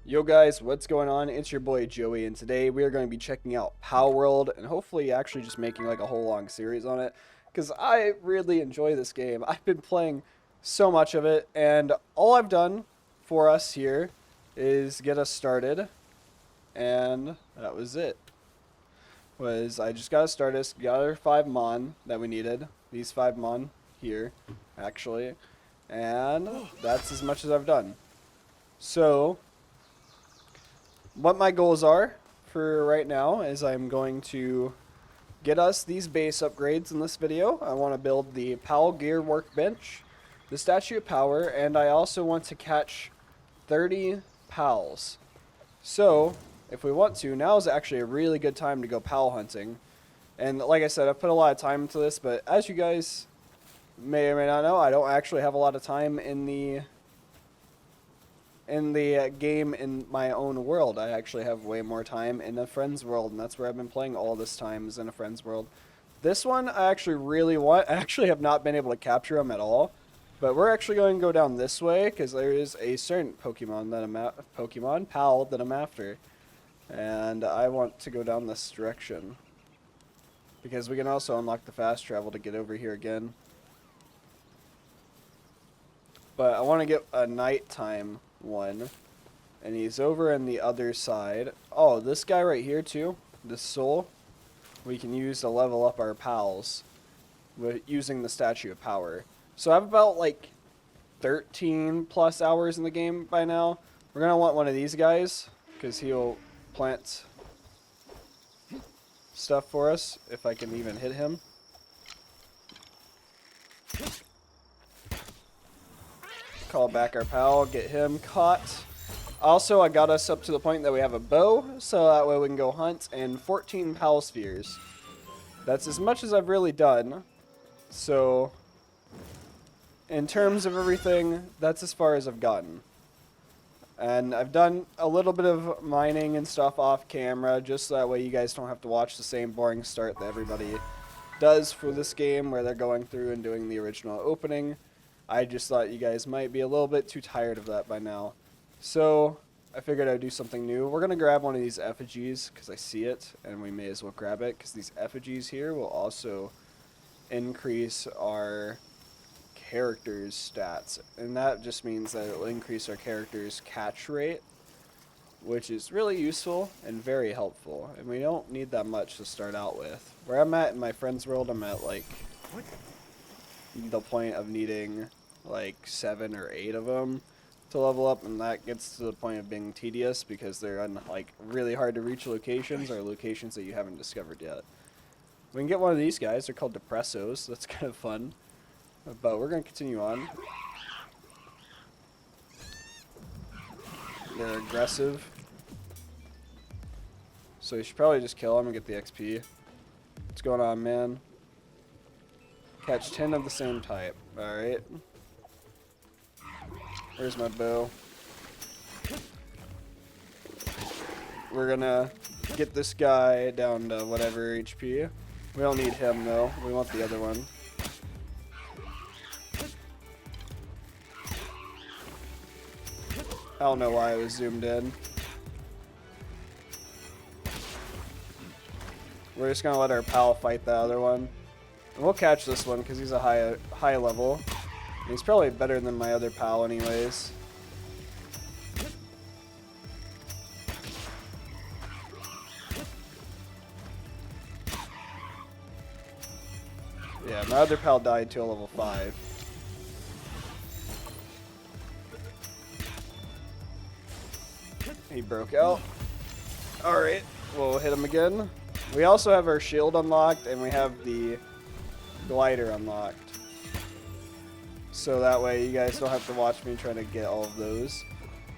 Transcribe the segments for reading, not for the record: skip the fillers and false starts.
Yo guys, what's going on? It's your boy Joey, and today we are going to be checking out Palworld and hopefully actually just making like a whole long series on it because I really enjoy this game. I've been playing so much of it, and all I've done for us here is get us started, and that was it. I just got us started, got our 5 mon that we needed, these 5 mon here, actually, and that's as much as I've done. So what my goals are for right now is I'm going to get us these base upgrades in this video. I want to build the Pal Gear Workbench, the Statue of Power, and I also want to catch 30 Pals. So, if we want to, now is actually a really good time to go Pal hunting. And like I said, I've put a lot of time into this, but as you guys may or may not know, I don't actually have a lot of time in the game in my own world. I actually have way more time in a friend's world, and that's where I've been playing all this time, is in a friend's world. This one I actually really want. I actually have not been able to capture them at all, but we're actually going to go down this way because there is a certain Pokemon Pal that I'm after, and I want to go down this direction because we can also unlock the fast travel to get over here again. But I want to get a nighttime one, and he's over on the other side. Oh, this guy right here too, this soul, we can use to level up our pals with using the Statue of Power. So I have about like 13 plus hours in the game by now. We're gonna want one of these guys because he'll plant stuff for us if I can even hit him. Call back our pal, get him caught. Also, I got us up to the point that we have a bow, so that way we can go hunt, and 14 pal spheres. That's as much as I've really done. So, in terms of everything, that's as far as I've gotten. And I've done a little bit of mining and stuff off camera, just so that way you guys don't have to watch the same boring start that everybody does for this game, where they're going through and doing the original opening. I just thought you guys might be a little bit too tired of that by now. So, I figured I'd do something new. We're going to grab one of these effigies, because I see it, and we may as well grab it, because these effigies here will also increase our character's stats. And that just means that it will increase our character's catch rate, which is really useful and very helpful. And we don't need that much to start out with. Where I'm at in my friend's world, I'm at like the point of needing like 7 or 8 of them to level up, and that gets to the point of being tedious because they're on like really hard to reach locations, or locations that you haven't discovered yet. We can get one of these guys. They're called Depressos. That's kind of fun. But we're going to continue on. They're aggressive, so you should probably just kill them and get the XP. What's going on, man? Catch 10 of the same type. Alright. Where's my bow? We're gonna get this guy down to whatever HP. We don't need him though. We want the other one. I don't know why I was zoomed in. We're just gonna let our pal fight the other one. And we'll catch this one because he's a high level. And he's probably better than my other pal anyways. Yeah, my other pal died to a level 5. He broke out. Alright, we'll hit him again. We also have our shield unlocked, and we have the glider unlocked. So that way you guys don't have to watch me trying to get all of those.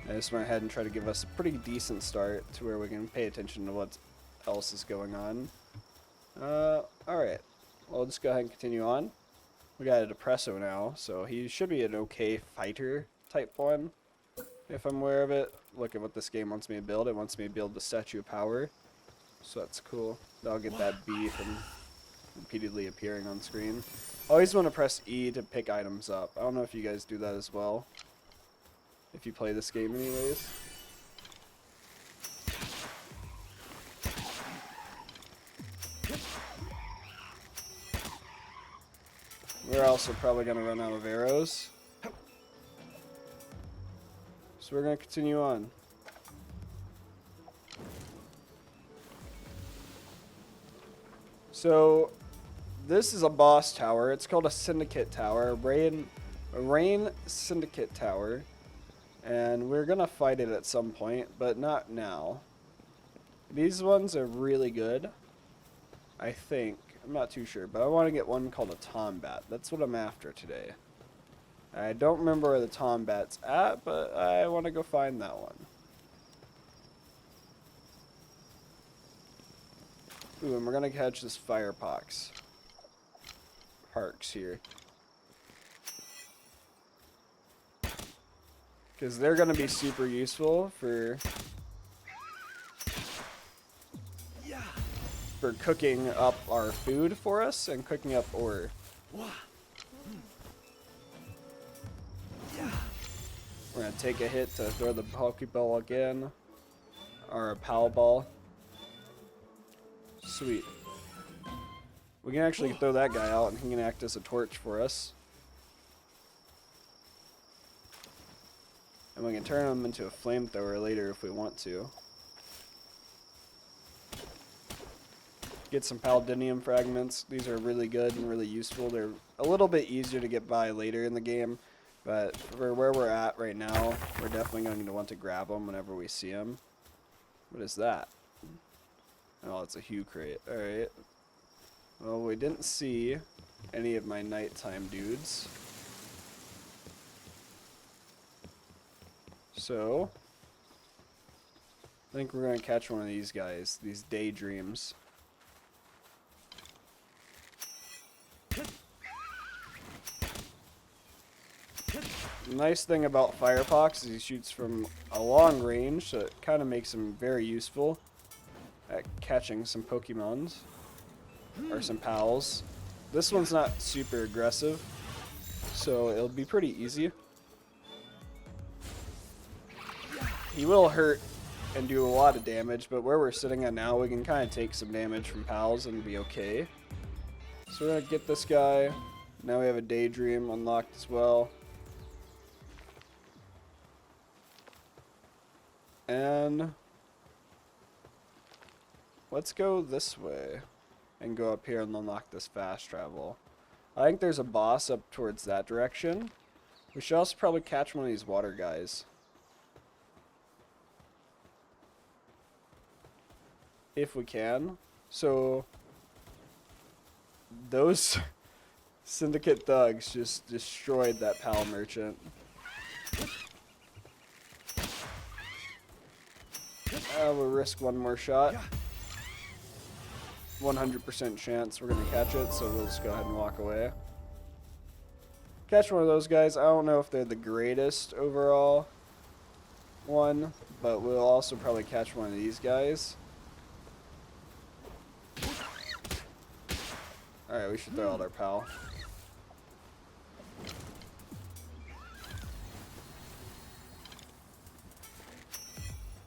I just went ahead and tried to give us a pretty decent start to where we can pay attention to what else is going on. Alright. Well, let's go ahead and continue on. We got a Depresso now, so he should be an okay fighter type one, if I'm aware of it. Look at what this game wants me to build. It wants me to build the Statue of Power. So that's cool. I'll get that B from repeatedly appearing on screen. I always want to press E to pick items up. I don't know if you guys do that as well. if you play this game anyways. also probably going to run out of arrows. So we're going to continue on. So this is a boss tower. It's called a syndicate tower, a rain syndicate tower. And we're going to fight it at some point, but not now. These ones are really good, I think. I'm not too sure, but I want to get one called a Tombat. That's what I'm after today. I don't remember where the Tombat's at, but I want to go find that one. Ooh, and we're going to catch this Firepox. Parks here. Because they're going to be super useful for cooking up our food for us and cooking up ore. We're going to take a hit to throw the Pokeball again. Or a Palball. Sweet. We can actually throw that guy out and he can act as a torch for us. And we can turn him into a flamethrower later if we want to. Get some Paludinium fragments. These are really good and really useful. They're a little bit easier to get by later in the game, but for where we're at right now, we're definitely going to want to grab them whenever we see them. What is that? Oh, it's a Hue crate. Alright. Well, we didn't see any of my nighttime dudes. So, I think we're going to catch one of these guys, these daydreams. The nice thing about Firefox is he shoots from a long range, so it kind of makes him very useful at catching some Pokemons, or some pals. This one's not super aggressive, so it'll be pretty easy. He will hurt and do a lot of damage, but where we're sitting at now, we can kind of take some damage from pals and be okay. So we're going to get this guy. Now we have a Daydream unlocked as well. And let's go this way and go up here and unlock this fast travel. I think there's a boss up towards that direction. We should also probably catch one of these water guys. If we can. So those syndicate thugs just destroyed that pal merchant. We'll risk one more shot. 100% chance we're going to catch it, so we'll just go ahead and walk away. Catch one of those guys. I don't know if they're the greatest overall one, but we'll also probably catch one of these guys. Alright, we should throw out our pal.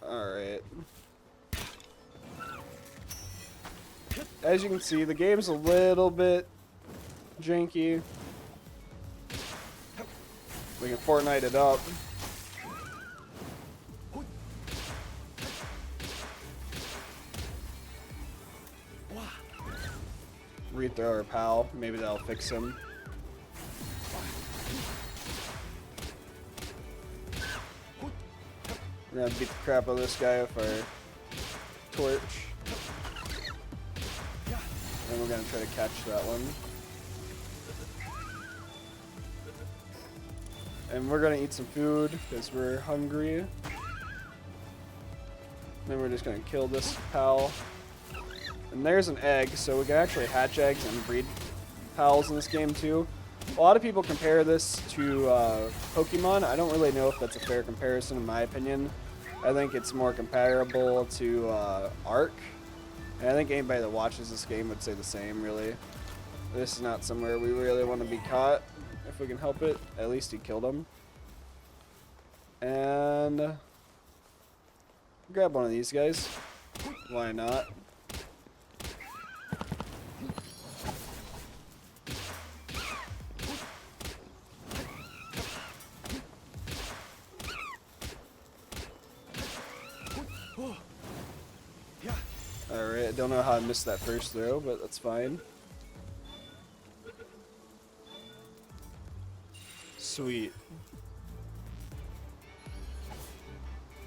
Alright. As you can see, the game's a little bit janky. We can Fortnite it up. Rethrow our pal. Maybe that'll fix him. We're gonna beat the crap out of this guy with our torch. And we're gonna try to catch that one. And we're gonna eat some food because we're hungry. Then we're just gonna kill this pal. And there's an egg, so we can actually hatch eggs and breed pals in this game too. A lot of people compare this to Pokemon. I don't really know if that's a fair comparison in my opinion. I think it's more comparable to Ark. And I think anybody that watches this game would say the same, really. This is not somewhere we really want to be caught, if we can help it. At least he killed him. And grab one of these guys. Why not? Alright, I don't know how I missed that first throw, but that's fine. Sweet.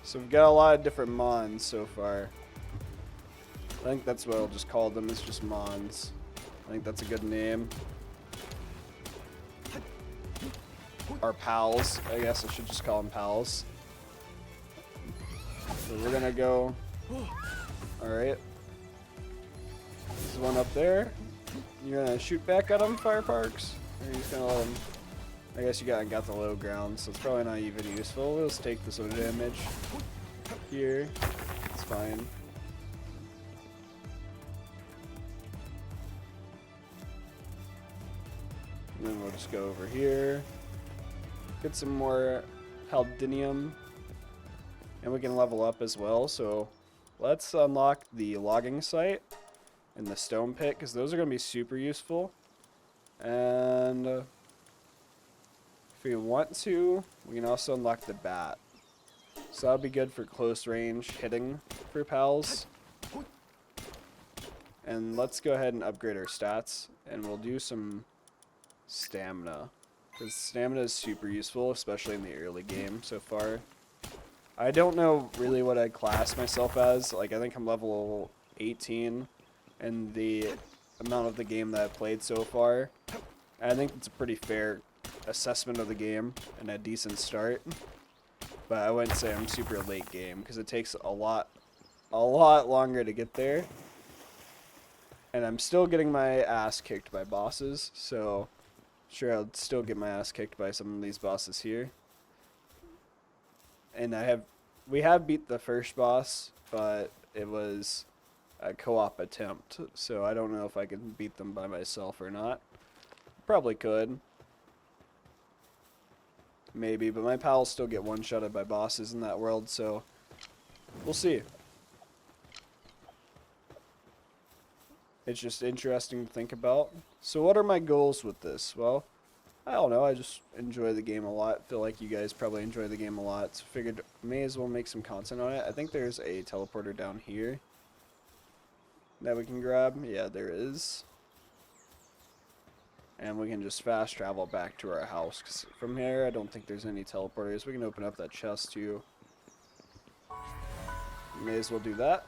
So we've got a lot of different Mons so far. I think that's what I'll just call them, is just Mons. I think that's a good name. Our pals. I guess I should just call them pals. So we're gonna go. Alright. There's one up there. You're gonna shoot back at him, Fire Parks? Or are you just gonna let him? I guess you got the low ground, so it's probably not even useful. We'll just take the soda damage here. It's fine. And then we'll just go over here. Get some more Paldinium. And we can level up as well, so let's unlock the logging site and the stone pit, because those are going to be super useful. And if we want to, we can also unlock the bat. So that'll be good for close range hitting for pals. And let's go ahead and upgrade our stats, and we'll do some stamina. Because stamina is super useful, especially in the early game so far. I don't know really what I'd class myself as. Like, I think I'm level 18 in the amount of the game that I've played so far. And I think it's a pretty fair assessment of the game and a decent start. But I wouldn't say I'm super late game, because it takes a lot longer to get there. And I'm still getting my ass kicked by bosses, so sure I'll still get my ass kicked by some of these bosses here. And we have beat the first boss, but it was a co-op attempt, so I don't know if I can beat them by myself or not. Probably could. Maybe, but my pals still get one-shotted by bosses in that world, so we'll see. It's just interesting to think about. So what are my goals with this? Well, I don't know, I just enjoy the game a lot. Feel like you guys probably enjoy the game a lot, so figured may as well make some content on it. I think there's a teleporter down here that we can grab. Yeah, there is. And we can just fast travel back to our house, 'cause from here I don't think there's any teleporters. We can open up that chest too. May as well do that.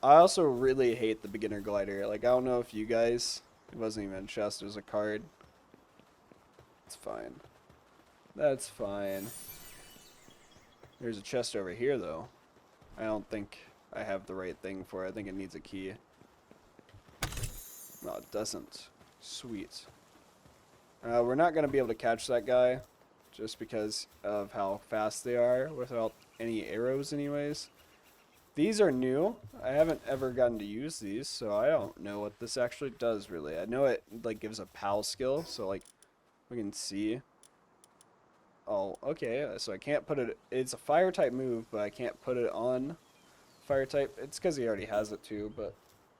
I also really hate the beginner glider. Like, I don't know if you guys... It wasn't even a chest, it was a card. It's fine. That's fine. There's a chest over here, though. I don't think I have the right thing for it. I think it needs a key. No, it doesn't. Sweet. We're not going to be able to catch that guy, just because of how fast they are, without any arrows anyways. These are new. I haven't ever gotten to use these, so I don't know what this actually does, really. I know it, like, gives a PAL skill, so, like, we can see. Oh, okay, so I can't put it... It's a fire-type move, but I can't put it on fire-type. It's because he already has it, too, but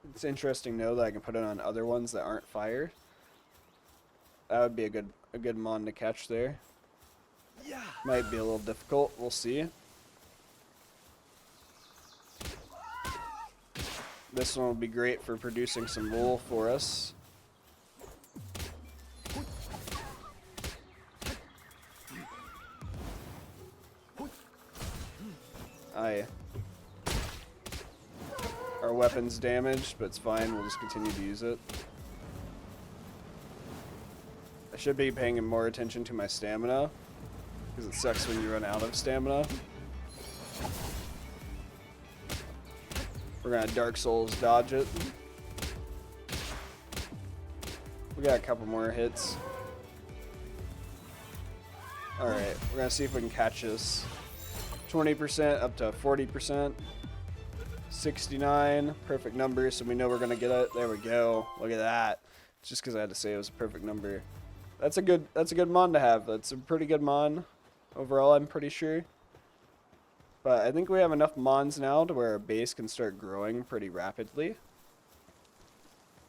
it's interesting to know that I can put it on other ones that aren't fire. That would be a good mon to catch there. Yeah. Might be a little difficult. We'll see. This one will be great for producing some wool for us. Our weapon's damaged, but it's fine. We'll just continue to use it. I should be paying more attention to my stamina, because it sucks when you run out of stamina. We're gonna Dark Souls dodge it. We got a couple more hits. Alright, we're gonna see if we can catch this. 20% up to 40%. 69, perfect number, so we know we're gonna get it. There we go. Look at that. It's just because I had to say it was a perfect number. That's a good mon to have. That's a pretty good mon overall, I'm pretty sure. But I think we have enough mons now to where our base can start growing pretty rapidly.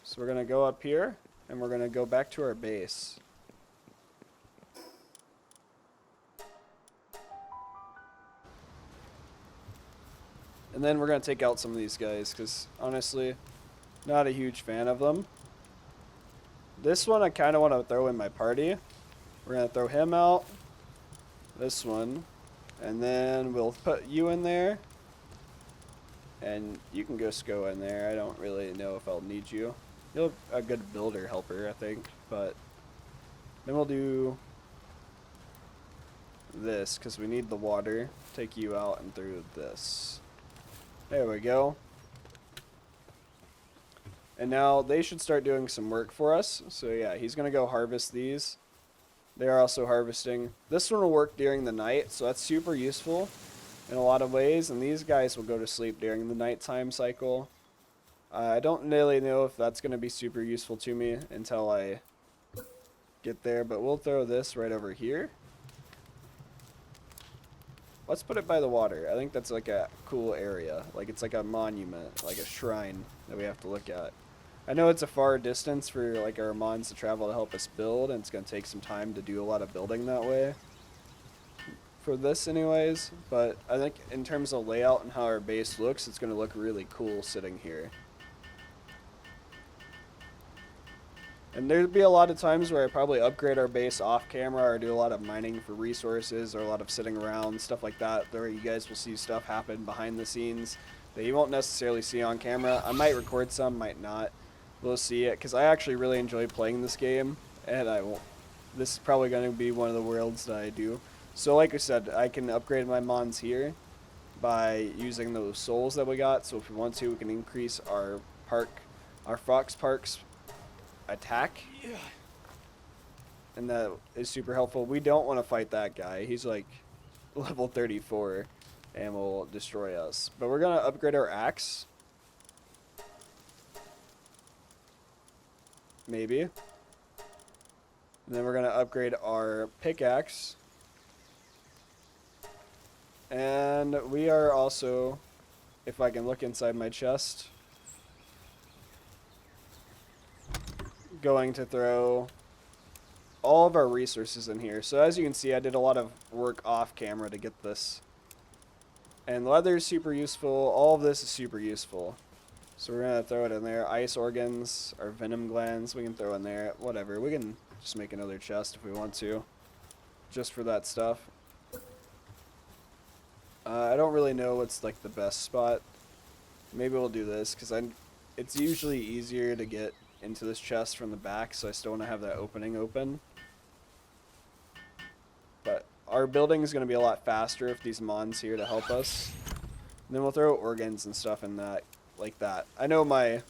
So we're going to go up here, and we're going to go back to our base. And then we're going to take out some of these guys because, honestly, not a huge fan of them. This one I kind of want to throw in my party. We're going to throw him out. This one. And then we'll put you in there. And you can just go in there. I don't really know if I'll need you. You're a good builder helper, I think. But then we'll do this because we need the water. Take you out and through this. There we go. And now they should start doing some work for us. So yeah, he's going to go harvest these. They're also harvesting. This one will work during the night, so that's super useful in a lot of ways. And these guys will go to sleep during the nighttime cycle. I don't really know if that's going to be super useful to me until I get there, but we'll throw this right over here. Let's put it by the water. I think that's like a cool area. Like it's like a monument, like a shrine that we have to look at. I know it's a far distance for like our mons to travel to help us build, and it's going to take some time to do a lot of building that way. For this anyways, but I think in terms of layout and how our base looks, it's going to look really cool sitting here. And there'd be a lot of times where I probably upgrade our base off camera or do a lot of mining for resources or a lot of sitting around, stuff like that, where you guys will see stuff happen behind the scenes that you won't necessarily see on camera. I might record some, might not. We'll see it, because I actually really enjoy playing this game, and this is probably going to be one of the worlds that I do. So like I said, I can upgrade my mons here by using those souls that we got, so if we want to, we can increase our Fox Park's attack, and that is super helpful. We don't want to fight that guy. He's like level 34 and will destroy us, but we're gonna upgrade our axe, maybe, and then we're gonna upgrade our pickaxe, and we are also, if I can look inside my chest, going to throw all of our resources in here. So as you can see, I did a lot of work off camera to get this. And leather is super useful. All of this is super useful. So we're going to throw it in there. Ice organs, our venom glands, we can throw in there. Whatever. We can just make another chest if we want to. Just for that stuff. I don't really know what's like the best spot. Maybe we'll do this because it's usually easier to get into this chest from the back, so I still want to have that opening open. But our building is going to be a lot faster if these mons here to help us. And then we'll throw organs and stuff in that, like that. I know my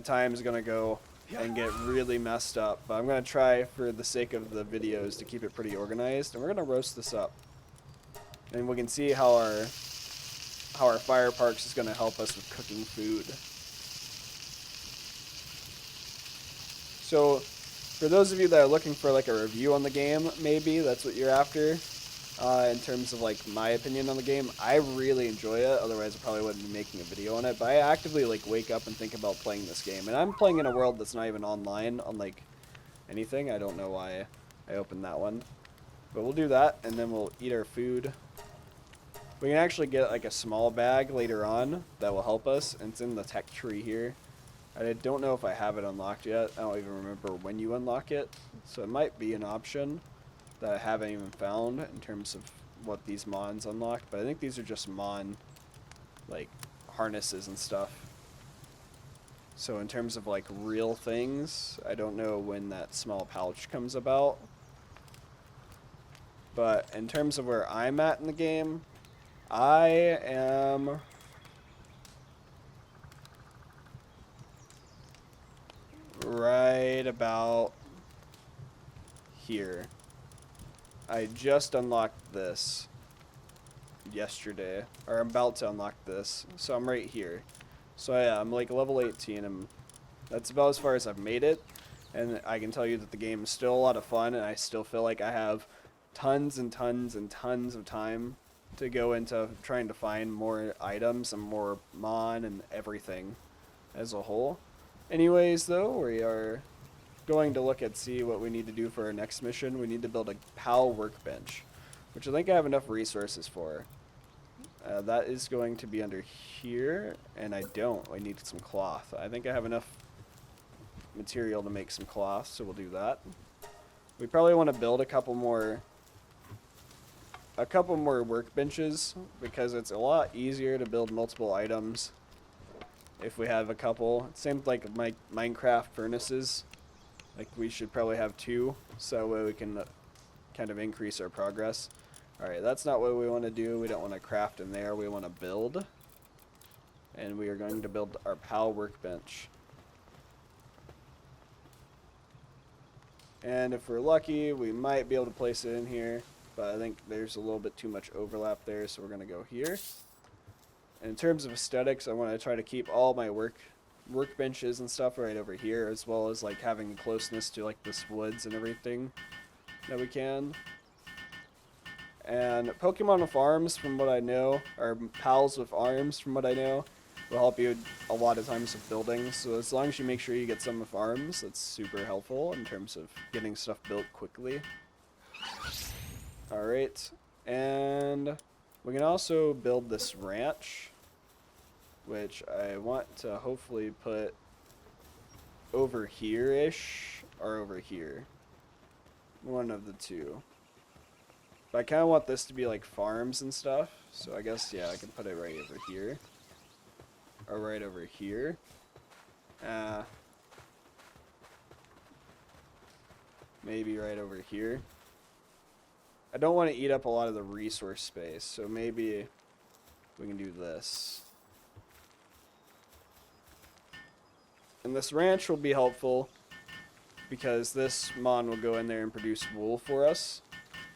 time is going to go and get really messed up, but I'm going to try for the sake of the videos to keep it pretty organized. And we're going to roast this up. And we can see how our fire parks is going to help us with cooking food. So, for those of you that are looking for like a review on the game, maybe that's what you're after, in terms of like my opinion on the game, I really enjoy it. Otherwise, I probably wouldn't be making a video on it. But I actively like wake up and think about playing this game, and I'm playing in a world that's not even online on like anything. I don't know why I opened that one, but we'll do that, and then we'll eat our food. We can actually get like a small bag later on that will help us, and it's in the tech tree here. I don't know if I have it unlocked yet. I don't even remember when you unlock it. So it might be an option that I haven't even found in terms of what these mons unlock. But I think these are just mon, like, harnesses and stuff. So in terms of, like, real things, I don't know when that small pouch comes about. But in terms of where I'm at in the game, I am right about here. I just unlocked this yesterday, or I'm about to unlock this, so I'm right here. So yeah, I'm like level 18, and that's about as far as I've made it, and I can tell you that the game is still a lot of fun, and I still feel like I have tons and tons and tons of time to go into trying to find more items and more mon and everything as a whole. Anyways, though, we are going to see what we need to do for our next mission. We need to build a PAL workbench, which I think I have enough resources for. That is going to be under here, and I don't. I need some cloth. I think I have enough material to make some cloth, so we'll do that. We probably want to build a couple more workbenches, because it's a lot easier to build multiple items if we have a couple. Same like my Minecraft furnaces. Like, we should probably have 2, so that way we can kind of increase our progress. Alright, that's not what we want to do. We don't want to craft in there. We want to build. And we are going to build our PAL workbench. And if we're lucky, we might be able to place it in here. But I think there's a little bit too much overlap there, so we're going to go here. And in terms of aesthetics, I want to try to keep all my workbenches and stuff right over here, as well as like having closeness to like this woods and everything that we can. And Pokemon with arms, from what I know, or pals with arms, from what I know, will help you a lot of times with building. So as long as you make sure you get some with arms, that's super helpful in terms of getting stuff built quickly. Alright, and we can also build this ranch, which I want to hopefully put over here-ish, or over here. One of the two. But I kind of want this to be like farms and stuff, so I guess, yeah, I can put it right over here. Or right over here. Maybe right over here. I don't want to eat up a lot of the resource space, so maybe we can do this. And this ranch will be helpful because this mon will go in there and produce wool for us.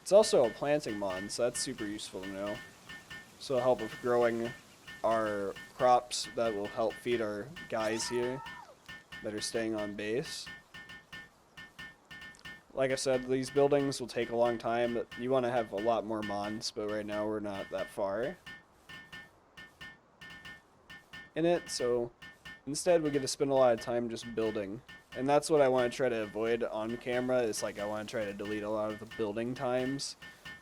It's also a planting mon, so that's super useful to know. So it'll help with growing our crops that will help feed our guys here that are staying on base. Like I said, these buildings will take a long time. But you want to have a lot more mons, but right now we're not that far in it, so instead we get to spend a lot of time just building. And that's what I want to try to avoid on camera, is like I want to try to delete a lot of the building times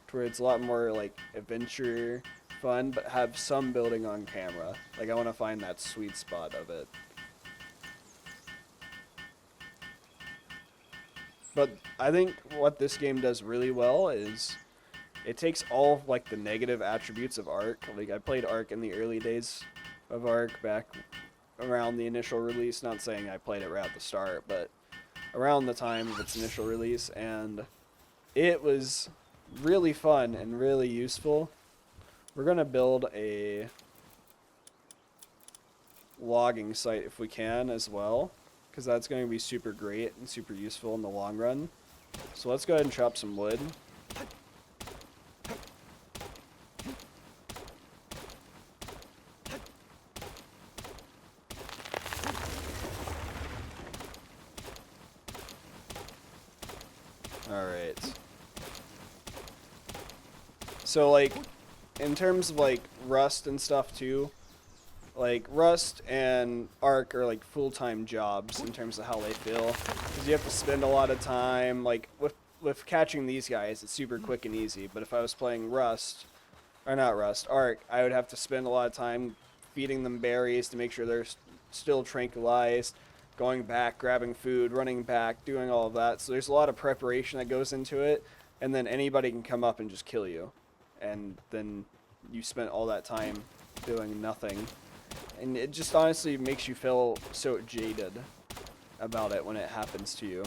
to where it's a lot more like adventure fun, but have some building on camera. Like, I want to find that sweet spot of it. But I think what this game does really well is it takes all of like the negative attributes of Ark. Like, I played Ark in the early days of Ark back around the initial release. Not saying I played it right at the start, but around the time of its initial release, and it was really fun and really useful. We're going to build a logging site if we can as well, because that's going to be super great and super useful in the long run. So let's go ahead and chop some wood. Alright. So, like, in terms of, like, Rust and stuff, too, like, Rust and Ark are, like, full-time jobs in terms of how they feel. Because you have to spend a lot of time, like, with catching these guys, it's super quick and easy. But if I was playing Ark, I would have to spend a lot of time feeding them berries to make sure they're still tranquilized, going back, grabbing food, running back, doing all of that. So there's a lot of preparation that goes into it, and then anybody can come up and just kill you. And then you spent all that time doing nothing. And it just honestly makes you feel so jaded about it when it happens to you.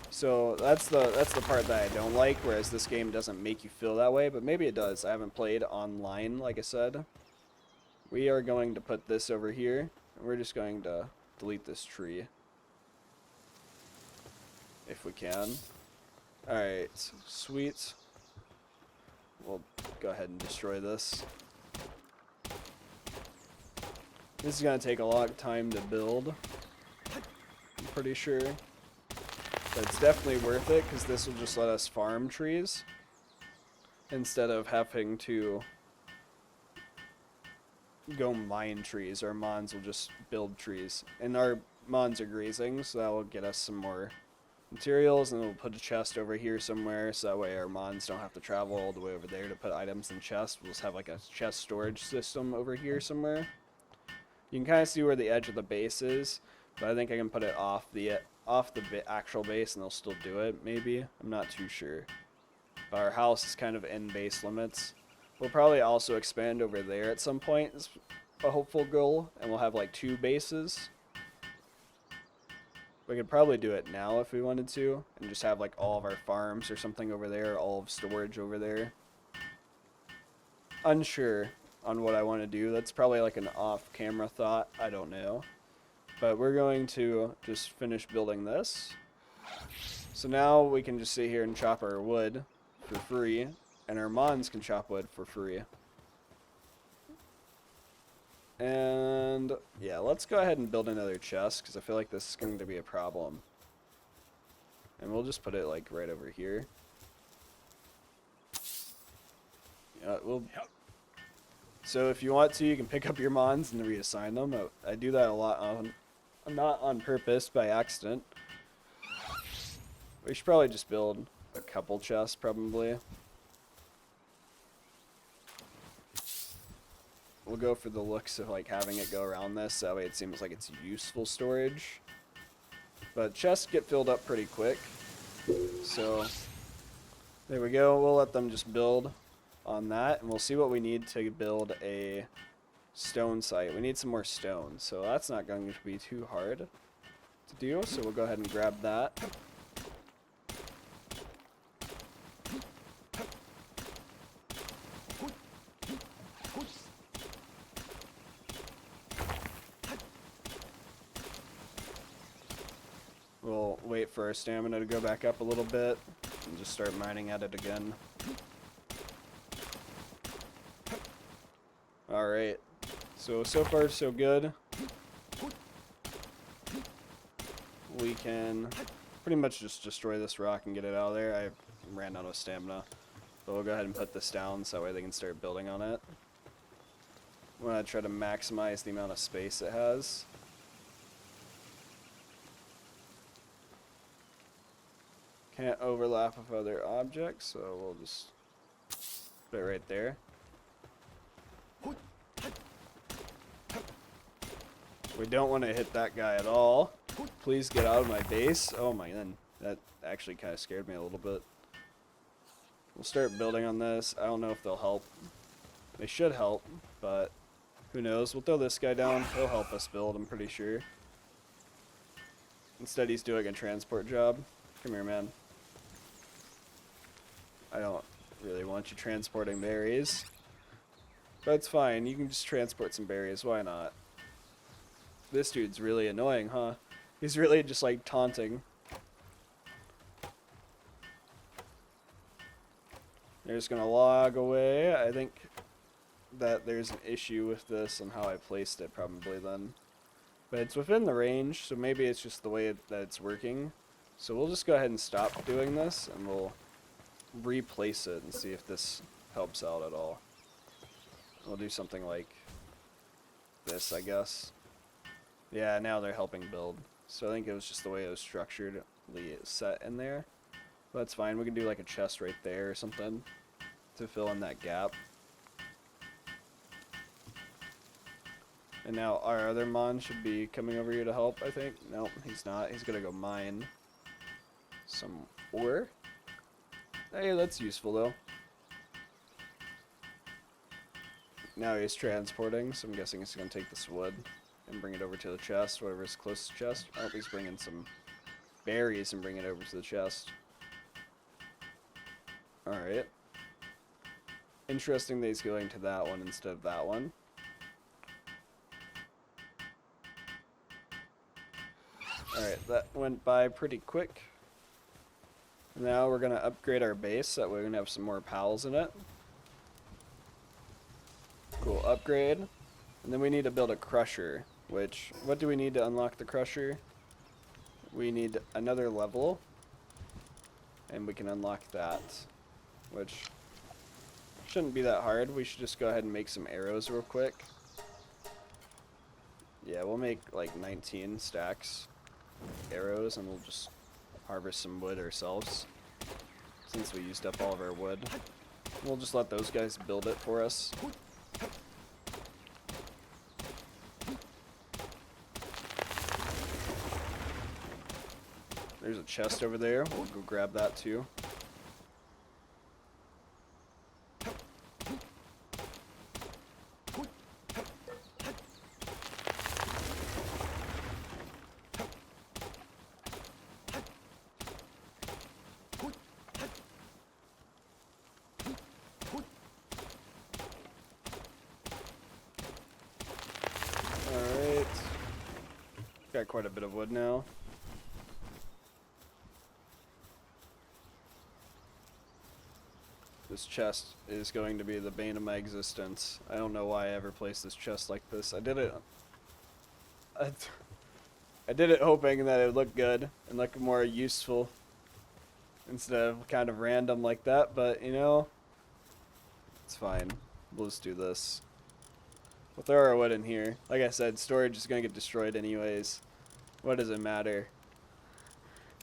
So that's the part that I don't like, whereas this game doesn't make you feel that way, but maybe it does. I haven't played online, like I said. We are going to put this over here, and we're just going to delete this tree. If we can. Alright, sweet. We'll go ahead and destroy this. This is going to take a lot of time to build, I'm pretty sure. But it's definitely worth it, because this will just let us farm trees instead of having to go mine trees. Our mons will just build trees. And our mons are grazing, so that will get us some more materials, and we'll put a chest over here somewhere, so that way our mons don't have to travel all the way over there to put items in chests. We'll just have like a chest storage system over here somewhere. You can kind of see where the edge of the base is, but I think I can put it off the actual base and they'll still do it, maybe. I'm not too sure. But our house is kind of in base limits. We'll probably also expand over there at some point, is a hopeful goal, and we'll have like 2 bases. We could probably do it now if we wanted to, and just have like all of our farms or something over there, all of storage over there. Unsure on what I want to do. That's probably like an off-camera thought. I don't know. But we're going to just finish building this. So now we can just sit here and chop our wood for free, and our mons can chop wood for free. And yeah, let's go ahead and build another chest, because I feel like this is going to be a problem. And we'll just put it like right over here. Yeah, so if you want to, you can pick up your mons and reassign them. I do that a lot not on purpose, by accident. We should probably just build a couple chests, probably. We'll go for the looks of like having it go around this, that way it seems like it's useful storage. But chests get filled up pretty quick. So there we go. We'll let them just build on that, and we'll see what we need to build a stone site. We need some more stone, so that's not going to be too hard to do, so we'll go ahead and grab that. We'll wait for our stamina to go back up a little bit and just start mining at it again. Alright, so far so good. We can pretty much just destroy this rock and get it out of there. I ran out of stamina, but we'll go ahead and put this down so that way they can start building on it. I'm going to try to maximize the amount of space it has. Can't overlap with other objects, so we'll just put it right there. We don't want to hit that guy at all. Please get out of my base. Oh my god, that actually kind of scared me a little bit. We'll start building on this. I don't know if they'll help. They should help, but who knows. We'll throw this guy down. He'll help us build, I'm pretty sure. Instead he's doing a transport job. Come here, man. I don't really want you transporting berries. But it's fine. You can just transport some berries. Why not? This dude's really annoying, huh? He's really just like taunting. They're just gonna log away. I think that there's an issue with this and how I placed it probably then. But it's within the range, so maybe it's just the way that it's working. So we'll just go ahead and stop doing this and we'll replace it and see if this helps out at all. We'll do something like this, I guess. Yeah, now they're helping build. So I think it was just the way it was structured, set in there. But that's fine. We can do like a chest right there or something to fill in that gap. And now our other mon should be coming over here to help, I think. Nope, he's not. He's gonna go mine some ore. Hey, that's useful though. Now he's transporting, so I'm guessing he's gonna take this wood and bring it over to the chest, whatever's closest to the chest. Oh, he's bringing some berries and bring it over to the chest. Alright. Interesting that he's going to that one instead of that one. Alright, that went by pretty quick. Now we're going to upgrade our base, that way we're going to have some more pals in it. Cool, upgrade. And then we need to build a crusher, which, what do we need to unlock the crusher? We need another level, and we can unlock that, which shouldn't be that hard. We should just go ahead and make some arrows real quick. Yeah, we'll make like 19 stacks arrows, and we'll just harvest some wood ourselves, since we used up all of our wood. We'll just let those guys build it for us. There's a chest over there. We'll go grab that too. Alright. Got quite a bit of wood now. This chest is going to be the bane of my existence. I don't know why I ever placed this chest like this. I did it hoping that it would look good and look more useful instead of kind of random like that, but you know, it's fine. We'll just do this. We'll throw our wood in here. Like I said, storage is going to get destroyed anyways. What does it matter?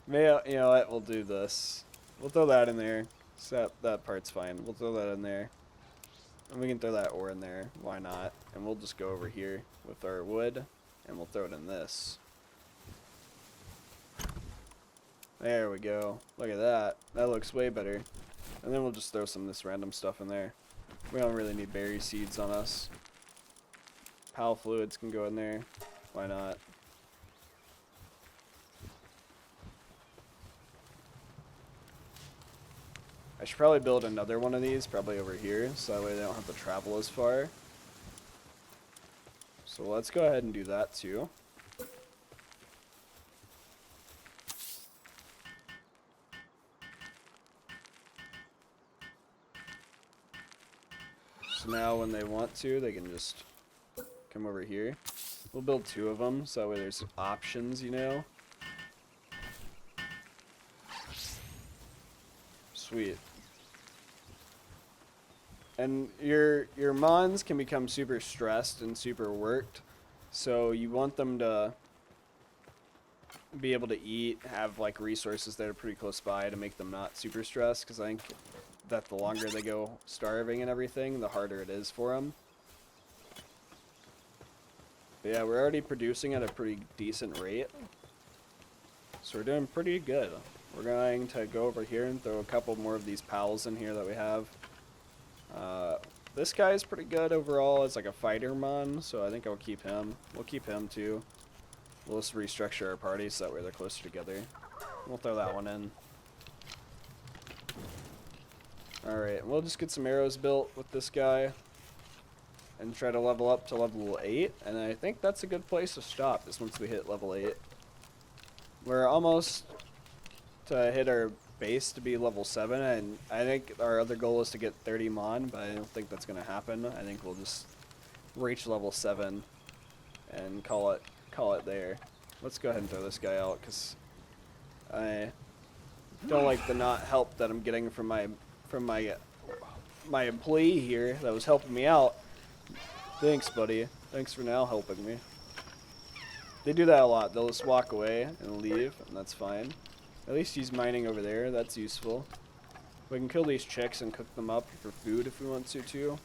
You know what? We'll do this. We'll throw that in there. So that part's fine. We'll throw that in there. And we can throw that ore in there. Why not? And we'll just go over here with our wood. And we'll throw it in this. There we go. Look at that. That looks way better. And then we'll just throw some of this random stuff in there. We don't really need berry seeds on us. Pal fluids can go in there. Why not? I should probably build another one of these, probably over here, so that way they don't have to travel as far. So let's go ahead and do that too. So now when they want to, they can just come over here. We'll build 2 of them, so that way there's options, you know. Sweet. And your mons can become super stressed and super worked, so you want them to be able to eat, have like resources that are pretty close by to make them not super stressed, because I think that the longer they go starving and everything, the harder it is for them. But yeah, we're already producing at a pretty decent rate, so we're doing pretty good. We're going to go over here and throw a couple more of these pals in here that we have. This guy is pretty good overall as like a fighter mon, so I think I'll keep him. We'll keep him too. We'll just restructure our party so that way they're closer together. We'll throw that one in. Alright, we'll just get some arrows built with this guy and try to level up to level 8, and I think that's a good place to stop, is once we hit level 8. We're almost to hit our base to be level 7, and I think our other goal is to get 30 mon, but I don't think that's going to happen. I think we'll just reach level 7 and call it there. Let's go ahead and throw this guy out, because I don't like the not help that I'm getting from my employee here that was helping me out. Thanks, buddy. Thanks for now helping me. They do that a lot. They'll just walk away and leave, and that's fine. At least he's mining over there. That's useful. We can kill these chicks and cook them up for food if we want to, too.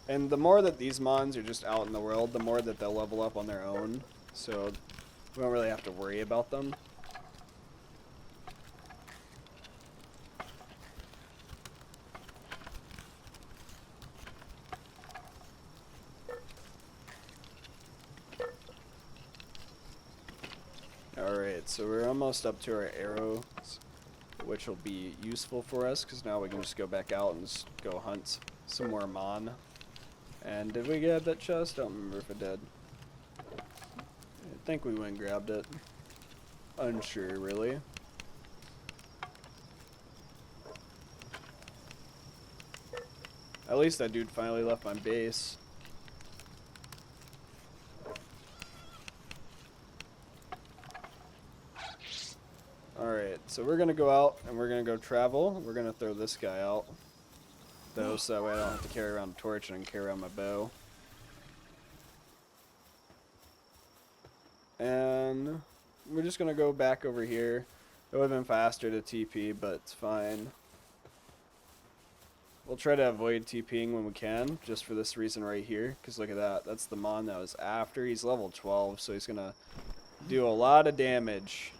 And the more that these mons are just out in the world, the more that they'll level up on their own. So we don't really have to worry about them. Alright, so we're almost up to our arrows, which will be useful for us, because now we can just go back out and just go hunt some more mon. And did we grab that chest? I don't remember if I did. I think we went and grabbed it. Unsure, really. At least that dude finally left my base. Alright, so we're going to go out and we're going to go travel. We're going to throw this guy out, though, so that way I don't have to carry around a torch and I can carry around my bow. And we're just going to go back over here. It would have been faster to TP, but it's fine. We'll try to avoid TPing when we can, just for this reason right here. Because look at that. That's the Mon that was after. He's level 12, so he's going to do a lot of damage.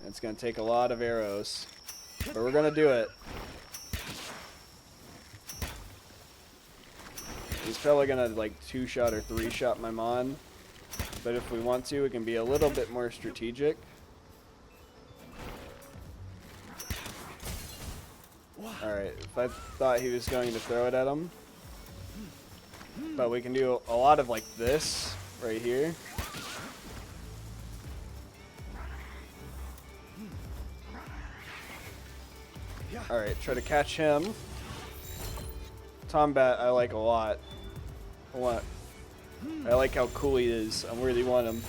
And it's going to take a lot of arrows. But we're going to do it. He's probably going to like 2-shot or 3-shot my Mon. But if we want to, we can be a little bit more strategic. Alright, if I thought he was going to throw it at him. But we can do a lot of like this right here. Alright, try to catch him. Tombat I like a lot. I like how cool he is. I really want him.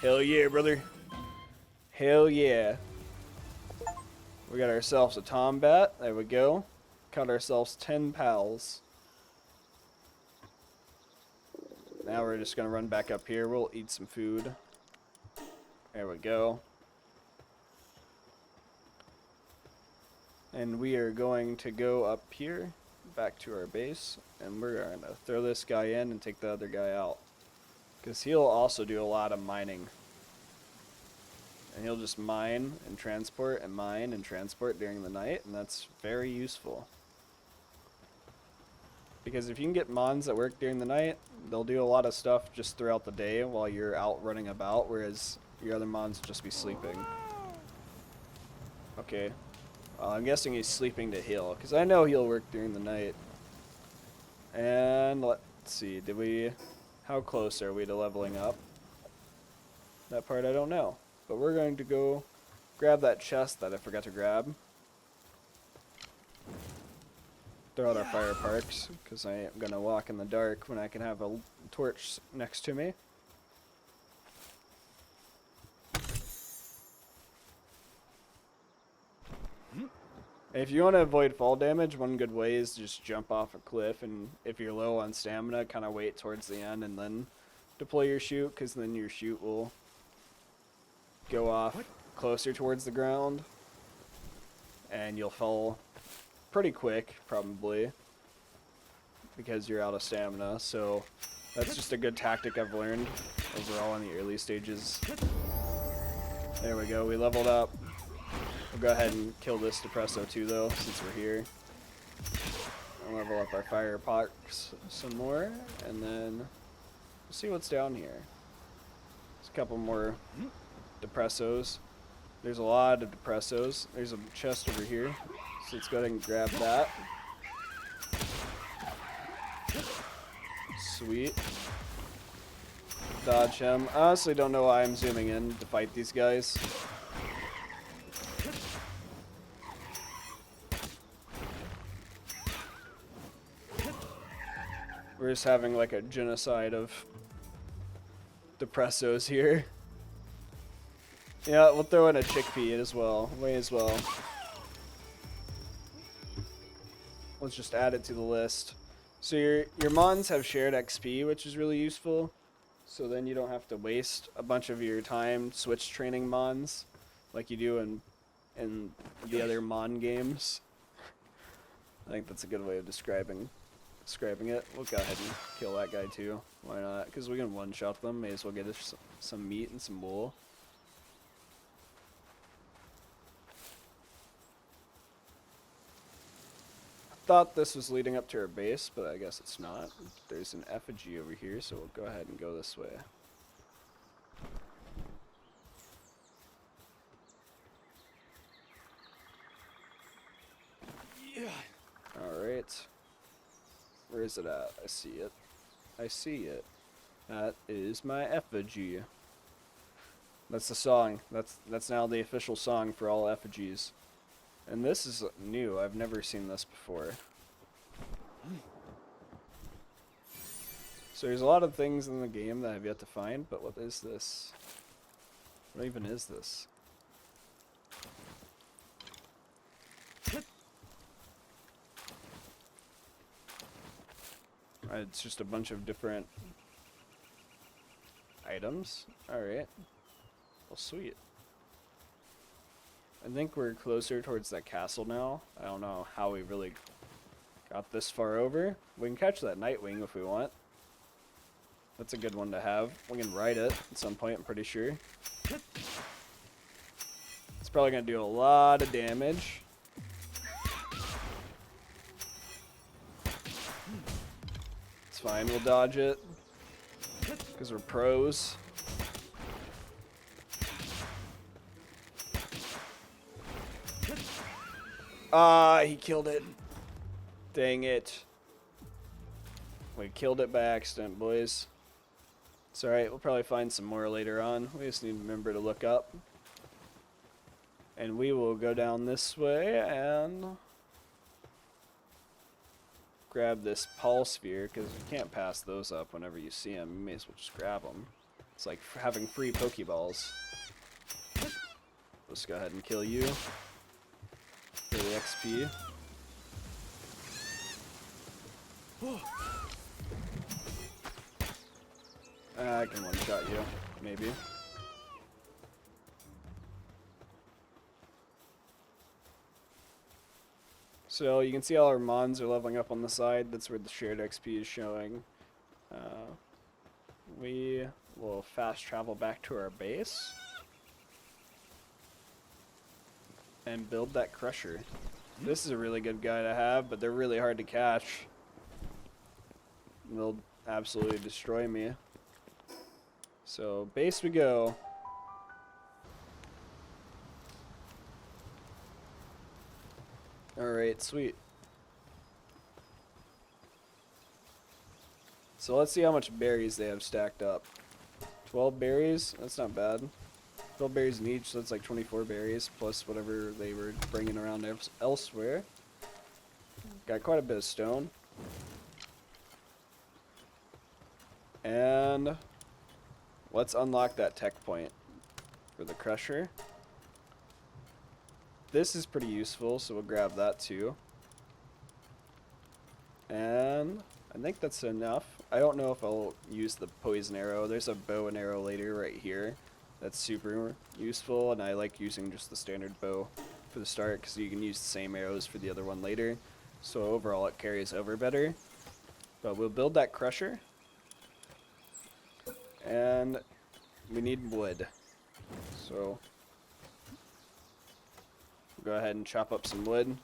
Hell yeah, brother. Hell yeah. We got ourselves a Tombat. There we go. Caught ourselves 10 pals. Now we're just going to run back up here. We'll eat some food. There we go. And we are going to go up here, back to our base, and we're going to throw this guy in and take the other guy out. Because he'll also do a lot of mining. And he'll just mine and transport during the night, and that's very useful. Because if you can get Mons that work during the night, they'll do a lot of stuff just throughout the day while you're out running about, whereas your other Mons will just be sleeping. Okay. I'm guessing he's sleeping to heal, because I know he'll work during the night. And let's see, how close are we to leveling up? That part I don't know. But we're going to go grab that chest that I forgot to grab. Throw out our fire parks, because I am going to walk in the dark when I can have a torch next to me. If you want to avoid fall damage, one good way is to just jump off a cliff, and if you're low on stamina, kind of wait towards the end and then deploy your shoot, because then your shoot will go off closer towards the ground, and you'll fall pretty quick, probably, because you're out of stamina. So that's just a good tactic I've learned overall in the early stages. There we go, we leveled up. We'll go ahead and kill this Depresso too, though, since we're here. I'll level up our fire parks some more, and then we'll see what's down here. There's a couple more Depressos. There's a lot of Depressos. There's a chest over here, so let's go ahead and grab that. Sweet. Dodge him. I honestly don't know why I'm zooming in to fight these guys. We're just having like a genocide of Depressos here. Yeah, we'll throw in a chickpea as well. May as well. Let's just add it to the list. So your Mons have shared XP, which is really useful. So then you don't have to waste a bunch of your time switch training Mons like you do in the other Mon games. I think that's a good way of describing it. We'll go ahead and kill that guy too. Why not? Because we can one-shot them. May as well get us some meat and some wool. I thought this was leading up to our base, but I guess it's not. There's an effigy over here, so we'll go ahead and go this way. Yeah. Alright. Where is it at? I see it. I see it. That is my effigy. That's the song. That's now the official song for all effigies. And this is new. I've never seen this before. So there's a lot of things in the game that I've yet to find, but what is this? What even is this? It's just a bunch of different items. Alright. Well, sweet. I think we're closer towards that castle now. I don't know how we really got this far over. We can catch that Nightwing if we want. That's a good one to have. We can ride it at some point, I'm pretty sure. It's probably going to do a lot of damage. It's fine, we'll dodge it. Because we're pros. Ah, he killed it. Dang it. We killed it by accident, boys. It's alright, we'll probably find some more later on. We just need to remember to look up. And we will go down this way and grab this Pal Sphere, because you can't pass those up whenever you see them. You may as well just grab them. It's like having free Pokeballs. Let's go ahead and kill you for the XP. I can one-shot you, maybe. So you can see all our mons are leveling up on the side. That's where the shared XP is showing. We will fast travel back to our base and build that crusher. This is a really good guy to have, but they're really hard to catch. They'll absolutely destroy me. So base we go. Alright, sweet. So let's see how much berries they have stacked up. 12 berries? That's not bad. 12 berries in each, so that's like 24 berries, plus whatever they were bringing around elsewhere. Got quite a bit of stone. And let's unlock that tech point for the crusher. This is pretty useful, so we'll grab that too. And I think that's enough. I don't know if I'll use the poison arrow. There's a bow and arrow later right here. That's super useful, and I like using just the standard bow for the start because you can use the same arrows for the other one later. So overall it carries over better. But we'll build that crusher. And we need wood. So go ahead and chop up some wood.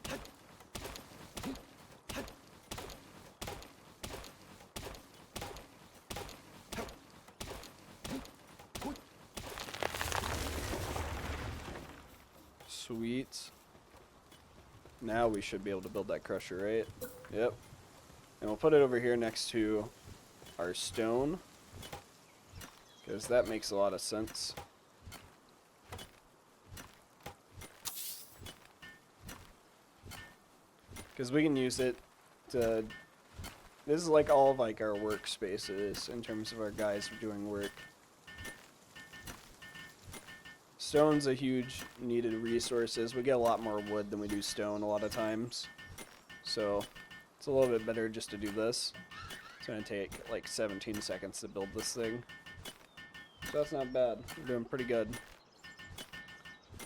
Sweet. Now we should be able to build that crusher, right? Yep. And we'll put it over here next to our stone, because that makes a lot of sense. Because we can use it to... This is like all of like our workspaces in terms of our guys doing work. Stone's a huge needed resources. We get a lot more wood than we do stone a lot of times. So it's a little bit better just to do this. It's going to take like 17 seconds to build this thing. So that's not bad. We're doing pretty good.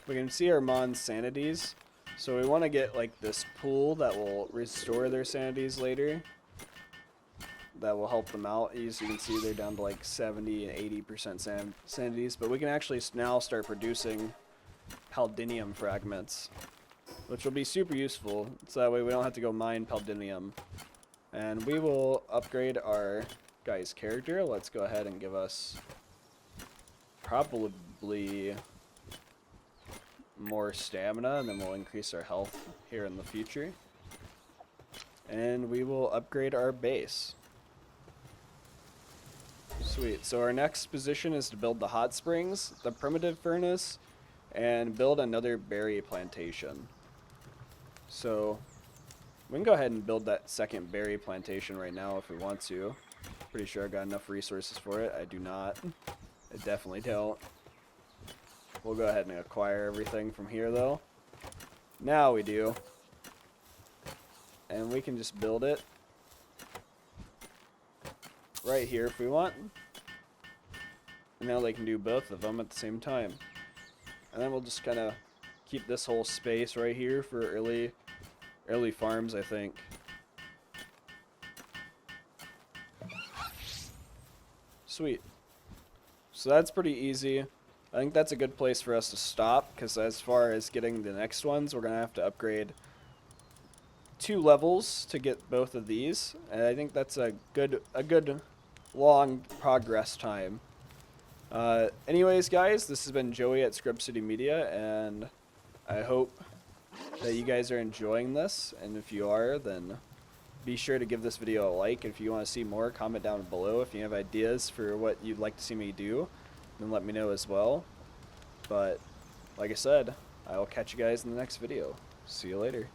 We can see our Mon's sanities. So we want to get like this pool that will restore their sanities later. That will help them out. As you can see, they're down to like 70 and 80% sanities. But we can actually now start producing Paldinium fragments, which will be super useful. So that way we don't have to go mine Paldinium. And we will upgrade our guy's character. Let's go ahead and give us probably more stamina, and then we'll increase our health here in the future. And we will upgrade our base. Sweet. So our next position is to build the hot springs, the primitive furnace, and build another berry plantation. So we can go ahead and build that second berry plantation right now if we want to. Pretty sure I got enough resources for it. I do not. I definitely don't. We'll go ahead and acquire everything from here though. Now we do. And we can just build it. right here if we want. And now they can do both of them at the same time. And then we'll just kind of keep this whole space right here for early farms, I think. Sweet. So that's pretty easy. I think that's a good place for us to stop, because as far as getting the next ones, we're going to have to upgrade 2 levels to get both of these. And I think that's a good long progress time. Anyways, guys, this has been Joey at Scrub City Media, and I hope that you guys are enjoying this. And if you are, then be sure to give this video a like. If you want to see more, comment down below. If you have ideas for what you'd like to see me do, then let me know as well. But like I said, I will catch you guys in the next video. See you later.